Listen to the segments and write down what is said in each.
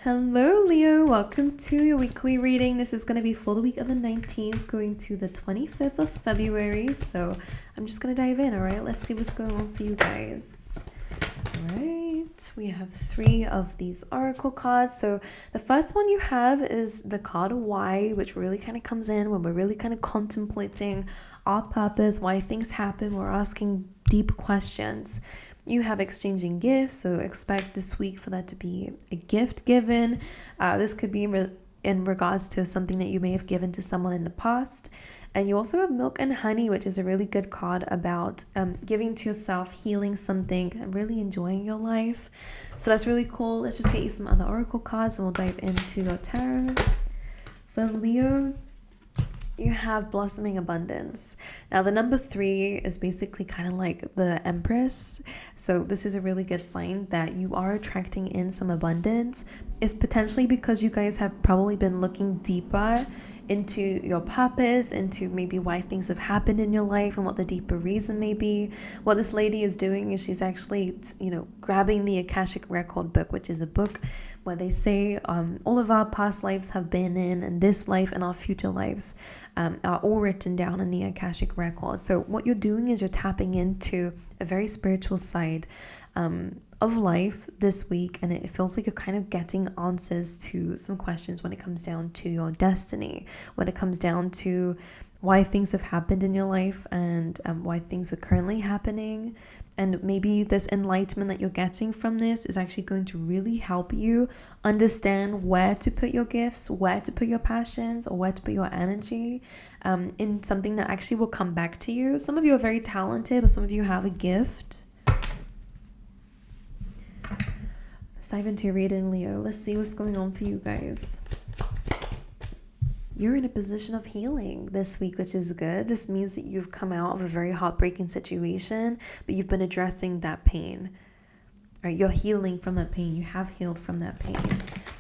Hello, Leo. Welcome to your weekly reading. This is going to be for the week of the 19th, going to the 25th of February. So I'm just going to dive in, all right? Let's see what's going on for you guys. All right. We have 3 of these oracle cards. So the first one you have is the card Why, which really kind of comes in when we're really kind of contemplating our purpose, why things happen. We're asking deep questions. You have exchanging gifts, so expect this week for that to be a gift given. This could be in regards to something that you may have given to someone in the past. And you also have Milk and Honey, which is a really good card about giving to yourself, healing something, and really enjoying your life. So that's really cool. Let's just get you some other oracle cards and we'll dive into your tarot. For Leo, you have Blossoming Abundance. Now the number 3 is basically kind of like the Empress. So this is a really good sign that you are attracting in some abundance. It's potentially because you guys have probably been looking deeper into your purpose, into maybe why things have happened in your life and what the deeper reason may be. What this lady is doing is she's actually, grabbing the Akashic Record book, which is a book where they say all of our past lives have been in, and this life and our future lives are all written down in the Akashic Record. So what you're doing is you're tapping into a very spiritual side of life this week, and it feels like you're kind of getting answers to some questions when it comes down to your destiny, when it comes down to why things have happened in your life and why things are currently happening. And maybe this enlightenment that you're getting from this is actually going to really help you understand where to put your gifts, where to put your passions, or where to put your energy in something that actually will come back to you. Some of you are very talented, or some of you have a gift. Let's dive into your reading, Leo. Let's see what's going on for you guys. You're in a position of healing this week, which is good. This means that you've come out of a very heartbreaking situation, but you've been addressing that pain. Right? You're healing from that pain. You have healed from that pain.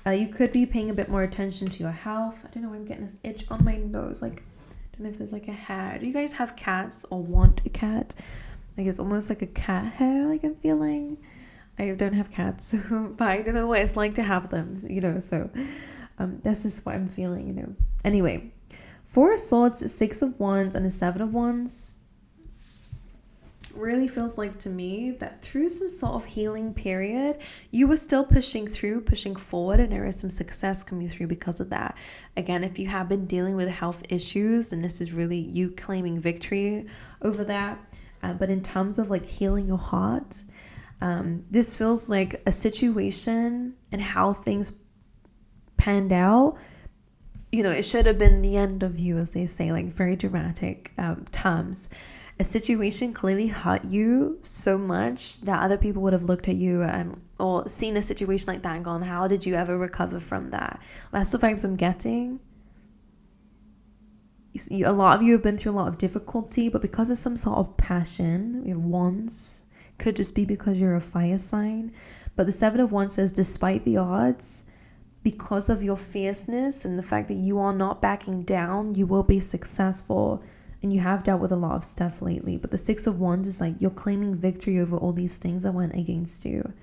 You could be paying a bit more attention to your health. I don't know, I'm getting this itch on my nose. I don't know if there's a hair. Do you guys have cats or want a cat? It's almost like a cat hair, I'm feeling. I don't have cats, but I don't know what it's like to have them, so that's just what I'm feeling, Anyway, 4 of Swords, 6 of Wands, and a 7 of Wands really feels like to me that through some sort of healing period, you were still pushing forward, and there is some success coming through because of that. Again, if you have been dealing with health issues, and this is really you claiming victory over that, but in terms of healing your heart, this feels like a situation and how things panned out. It should have been the end of you, as they say, very dramatic terms. A situation clearly hurt you so much that other people would have looked at you or seen a situation like that and gone, how did you ever recover from that? That's the vibes I'm getting. A lot of you have been through a lot of difficulty, but because of some sort of passion, we have Wands, could just be because you're a fire sign. But the 7 of Wands says, despite the odds, because of your fierceness and the fact that you are not backing down, you will be successful. And you have dealt with a lot of stuff lately. But the 6 of Wands is you're claiming victory over all these things that went against you.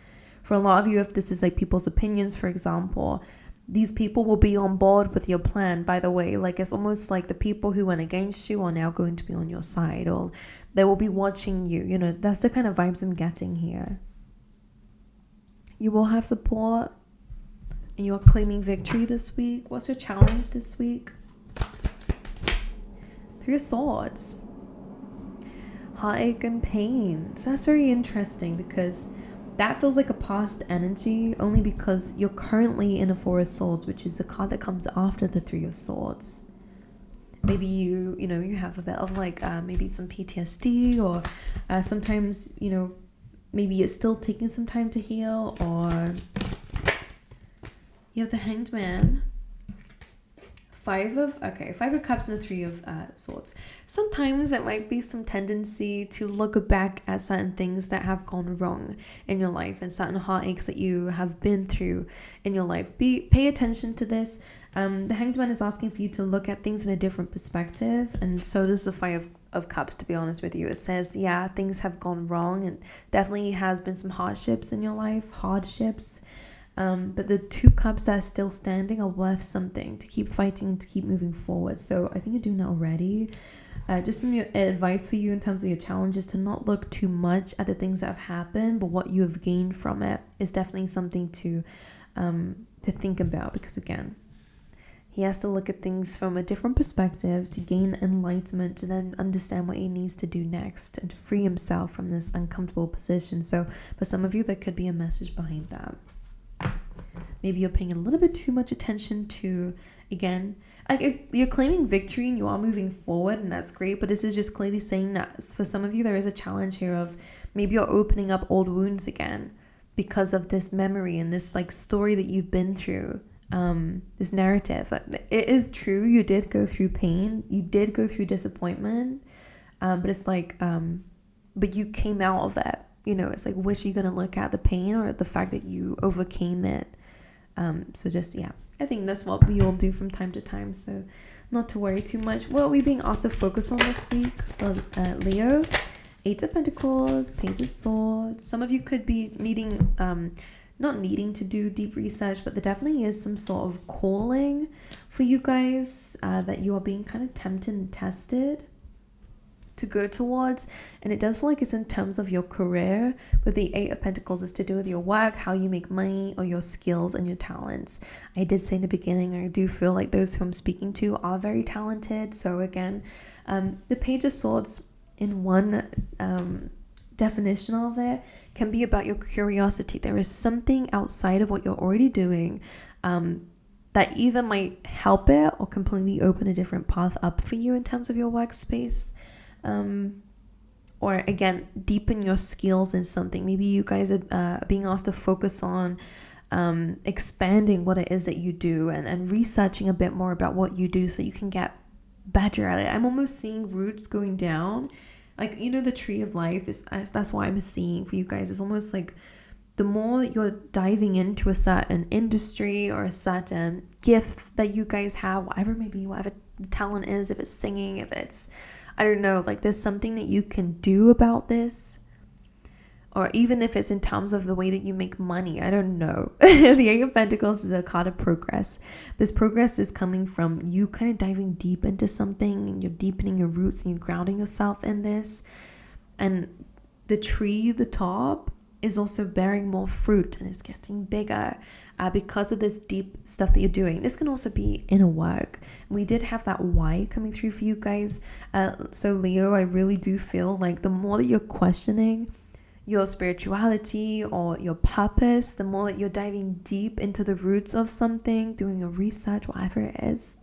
For a lot of you, if this is people's opinions, for example, these people will be on board with your plan, by the way. It's almost like the people who went against you are now going to be on your side, or they will be watching you. That's the kind of vibes I'm getting here. You will have support. And you are claiming victory this week. What's your challenge this week? 3 of Swords. Heartache and pain. So that's very interesting because that feels like a past energy only because you're currently in a 4 of Swords, which is the card that comes after the 3 of Swords. Maybe you have a bit of maybe some PTSD, or sometimes, maybe it's still taking some time to heal, or you have the Hanged Man, 5 of Cups, and a 3 of Swords. Sometimes it might be some tendency to look back at certain things that have gone wrong in your life and certain heartaches that you have been through in your life. Pay attention to this. The Hanged Man is asking for you to look at things in a different perspective, and so this is the 5 of Cups, to be honest with you. It says, yeah, things have gone wrong, and definitely has been some hardships in your life, But the 2 cups that are still standing are worth something to keep fighting, to keep moving forward. So I think you're doing that already. Just some advice for you in terms of your challenges, to not look too much at the things that have happened, but what you have gained from it is definitely something to think about, because again, he has to look at things from a different perspective to gain enlightenment, to then understand what he needs to do next and to free himself from this uncomfortable position. So for some of you, there could be a message behind that. Maybe you're paying a little bit too much attention to, again, like you're claiming victory and you are moving forward, and that's great, but this is just clearly saying that for some of you there is a challenge here of maybe you're opening up old wounds again because of this memory and this like story that you've been through, this narrative. It is true, you did go through pain, you did go through disappointment, but it's like but you came out of it. You know, it's like, which are you going to look at, the pain or the fact that you overcame it? So just, yeah, I think that's what we all do from time to time. So not to worry too much. What are we being asked to focus on this week for Leo? 8 of Pentacles, Page of Swords. Some of you could be needing, not needing to do deep research, but there definitely is some sort of calling for you guys that you are being kind of tempted and tested to go towards, and it does feel like it's in terms of your career. With the 8 of Pentacles, is to do with your work, how you make money, or your skills and your talents. I did say in the beginning, I do feel like those who I'm speaking to are very talented. So again, the Page of Swords in one definition of it can be about your curiosity. There is something outside of what you're already doing that either might help it or completely open a different path up for you in terms of your workspace. Or again, deepen your skills in something. Maybe you guys are being asked to focus on expanding what it is that you do, and researching a bit more about what you do so you can get better at it. I'm almost seeing roots going down, like, you know, the tree of life is, that's what I'm seeing for you guys. It's almost like the more you're diving into a certain industry or a certain gift that you guys have, whatever the talent is, if it's singing, if it's, I don't know, like there's something that you can do about this, or even if it's in terms of the way that you make money, I don't know. The 8 of Pentacles is a card of progress. This progress is coming from you kind of diving deep into something, and you're deepening your roots and you're grounding yourself in this. And the tree, the top, is also bearing more fruit and it's getting bigger because of this deep stuff that you're doing. This can also be inner work. We did have that why coming through for you guys. So Leo, I really do feel like the more that you're questioning your spirituality or your purpose, the more that you're diving deep into the roots of something, doing a research, whatever it is,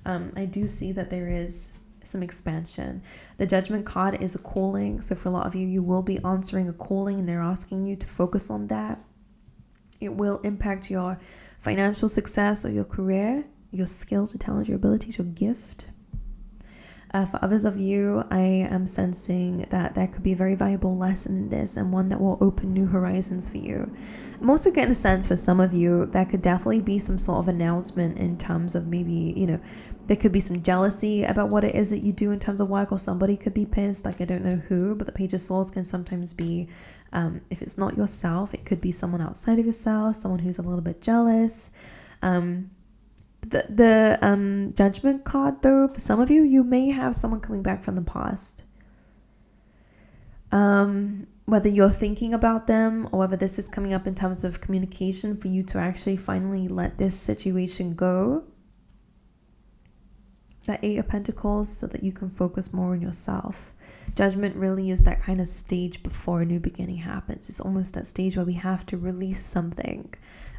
I do see that there is some expansion. The Judgment card is a calling. So for a lot of you, you will be answering a calling and they're asking you to focus on that. It will impact your financial success or your career, your skills, your talent, your abilities, your gift. For others of you, I am sensing that there could be a very valuable lesson in this, and one that will open new horizons for you. I'm also getting a sense for some of you that could definitely be some sort of announcement in terms of maybe, you know, there could be some jealousy about what it is that you do in terms of work, or somebody could be pissed, like I don't know who, but the Page of Swords can sometimes be, if it's not yourself, it could be someone outside of yourself, someone who's a little bit jealous. The Judgment card, though, for some of you, you may have someone coming back from the past. Whether you're thinking about them or whether this is coming up in terms of communication for you to actually finally let this situation go. That 8 of Pentacles, so that you can focus more on yourself. Judgment really is that kind of stage before a new beginning happens. It's almost that stage where we have to release something.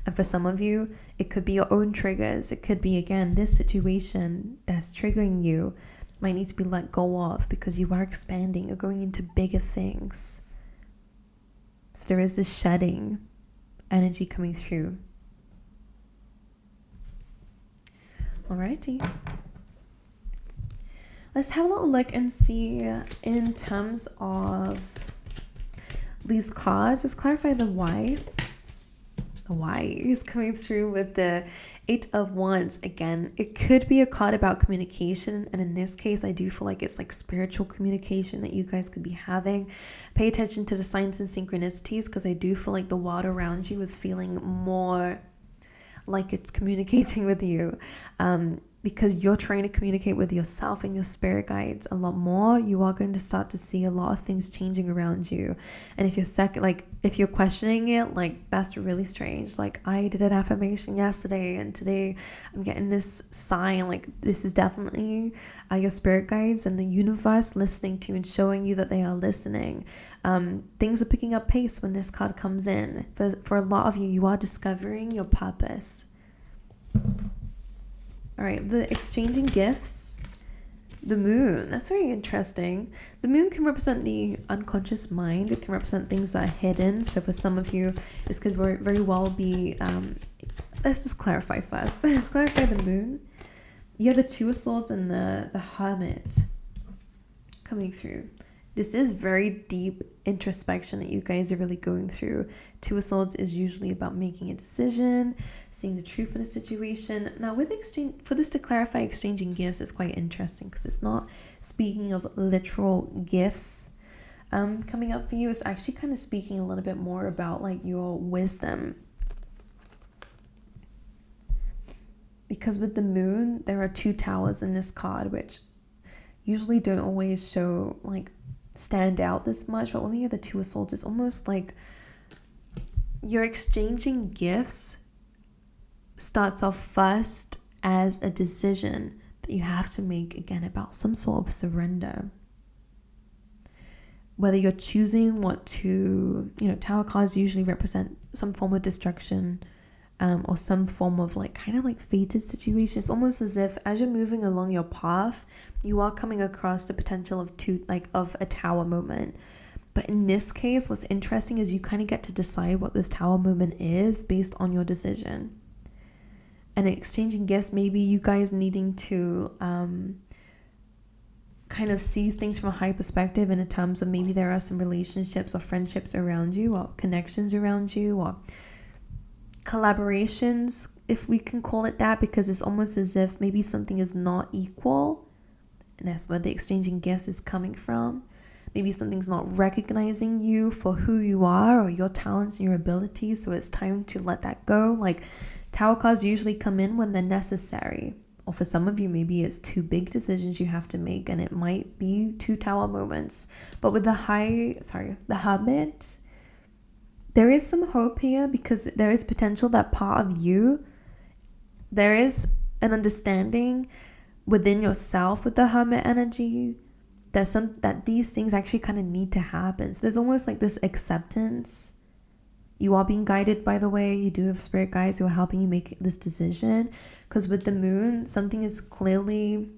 And for some of you, it could be your own triggers. It could be, again, this situation that's triggering you might need to be let go of because you are expanding or going into bigger things. So there is this shedding energy coming through. Alrighty. Let's have a little look and see in terms of these cards. Let's clarify the why. Why is coming through with the Eight of Wands. Again, it could be a card about communication, and in this case I do feel like it's like spiritual communication that you guys could be having. Pay attention to the signs and synchronicities, because I do feel like the world around you is feeling more like it's communicating with you, because you're trying to communicate with yourself and your spirit guides a lot more. You are going to start to see a lot of things changing around you. And if if you're questioning it, like, that's really strange. Like, I did an affirmation yesterday and today I'm getting this sign. Like, this is definitely your spirit guides and the universe listening to you and showing you that they are listening. Things are picking up pace when this card comes in. For a lot of you, you are discovering your purpose. All right, the exchanging gifts. The moon, that's very interesting. The moon can represent the unconscious mind. It can represent things that are hidden. So for some of you, this could very well be, let's just clarify first. Let's clarify the moon. You have the Two of Swords and the Hermit coming through. This is very deep introspection that you guys are really going through. Two of Swords is usually about making a decision, seeing the truth in a situation. Now, with for this to clarify exchanging gifts, is quite interesting, because it's not speaking of literal gifts coming up for you. It's actually kind of speaking a little bit more about like your wisdom. Because with the moon, there are two towers in this card, which usually don't always show like stand out this much, but when we have the Two of Swords, it's almost like you're exchanging gifts starts off first as a decision that you have to make, again, about some sort of surrender. Whether you're choosing what to, tower cards usually represent some form of destruction, or some form of like kind of like fated situation. It's almost as if as you're moving along your path, you are coming across the potential of a tower moment. But in this case, what's interesting is you kind of get to decide what this tower moment is based on your decision. And exchanging gifts, maybe you guys needing to kind of see things from a high perspective, in terms of maybe there are some relationships or friendships around you, or connections around you, or collaborations, if we can call it that, because it's almost as if maybe something is not equal, and that's where the exchanging gifts is coming from. Maybe something's not recognizing you for who you are, or your talents and your abilities, so it's time to let that go. Like, tower cards usually come in when they're necessary, or for some of you, maybe it's two big decisions you have to make, and it might be two tower moments. But with the Hermit, there is some hope here, because there is potential that part of you, there is an understanding within yourself with the Hermit energy that these things actually kind of need to happen. So there's almost like this acceptance. You are being guided, by the way. You do have spirit guides who are helping you make this decision, because with the moon, something is clearly,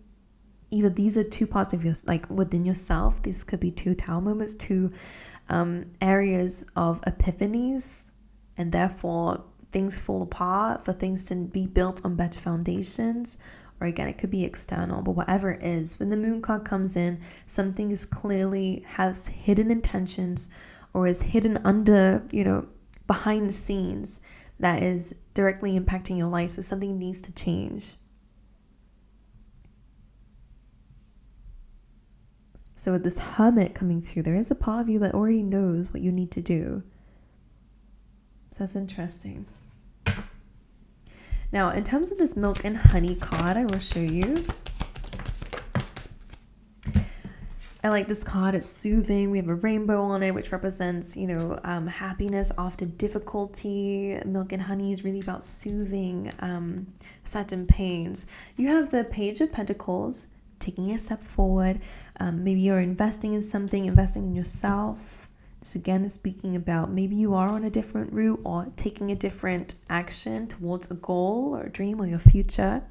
either these are two parts of your, like within yourself. These could be two tower moments, two areas of epiphanies, and therefore things fall apart for things to be built on better foundations. Or again, it could be external, but whatever it is, when the moon card comes in, something is clearly has hidden intentions, or is hidden under, behind the scenes, that is directly impacting your life. So something needs to change. So with this Hermit coming through, there is a part of you that already knows what you need to do. So that's interesting. Now, in terms of this Milk and Honey card, I will show you. I like this card. It's soothing. We have a rainbow on it, which represents, happiness after difficulty. Milk and Honey is really about soothing certain pains. You have the Page of Pentacles, taking a step forward. Maybe you're investing in something, investing in yourself. This again is speaking about maybe you are on a different route, or taking a different action towards a goal or a dream or your future.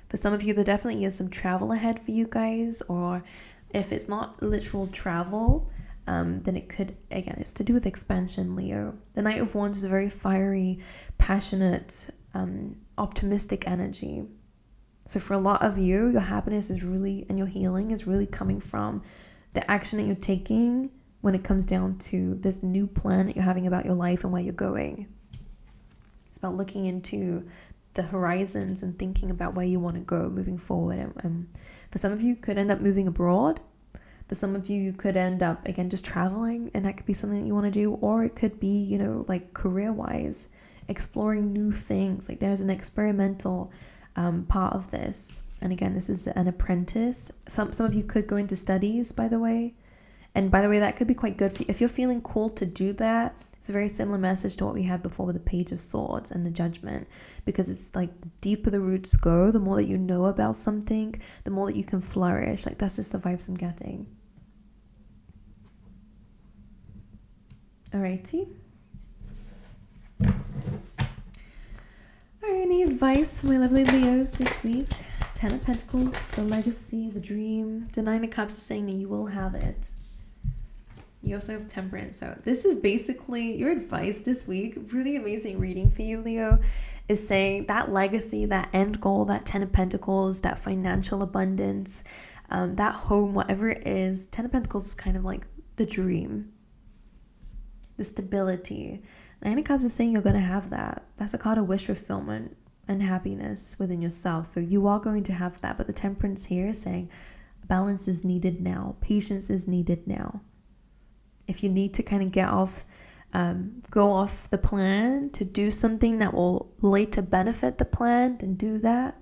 For some of you, there definitely is some travel ahead for you guys, or if it's not literal travel, then it could, again, it's to do with expansion, Leo. The Knight of Wands is a very fiery, passionate, optimistic energy. So for a lot of you, your happiness is really, and your healing is really coming from the action that you're taking when it comes down to this new plan that you're having about your life and where you're going. about looking into the horizons and thinking about where you want to go moving forward. And for some of you, could end up moving abroad. For some of you, you could end up, again, just traveling, and that could be something that you want to do. Or it could be, you know, like career-wise, exploring new things. Like there's an experimental part of this. And again, this is an apprentice. Some of you could go into studies, by the way. And by the way, that could be quite good for you. If you're feeling called to do that, it's a very similar message to what we had before with the Page of Swords and the Judgment. Because it's like the deeper the roots go, the more that you know about something, the more that you can flourish. Like that's just the vibes I'm getting. Alrighty. Alright, any advice for my lovely Leos this week? Ten of Pentacles, the legacy, the dream. The Nine of Cups is saying that you will have it. You also have Temperance. So this is basically your advice this week. Really amazing reading for you, Leo, is saying that legacy, that end goal, that Ten of Pentacles, that financial abundance, that home, whatever it is. Ten of Pentacles is kind of like the dream, the stability. Nine of Cups is saying you're going to have that. That's a card of wish fulfillment and happiness within yourself. So you are going to have that. But the Temperance here is saying balance is needed now. Patience is needed now. If you need to kind of get off, go off the plan to do something that will later benefit the plan, then do that.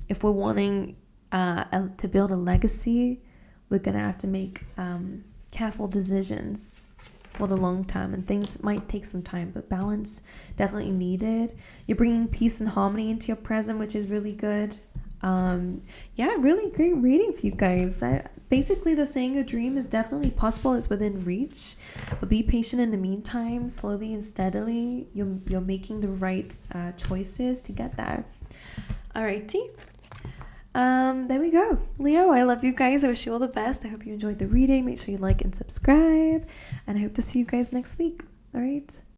If we're wanting to build a legacy, we're going to have to make careful decisions for the long term, and things might take some time, but balance definitely needed. You're bringing peace and harmony into your present, which is really good. Yeah, really great reading for you guys. Basically, the saying a dream is definitely possible. It's within reach, but be patient in the meantime. Slowly and steadily, you're making the right choices to get there. Alrighty. There we go. Leo, I love you guys. I wish you all the best. I hope you enjoyed the reading. Make sure you like and subscribe, and I hope to see you guys next week. All right.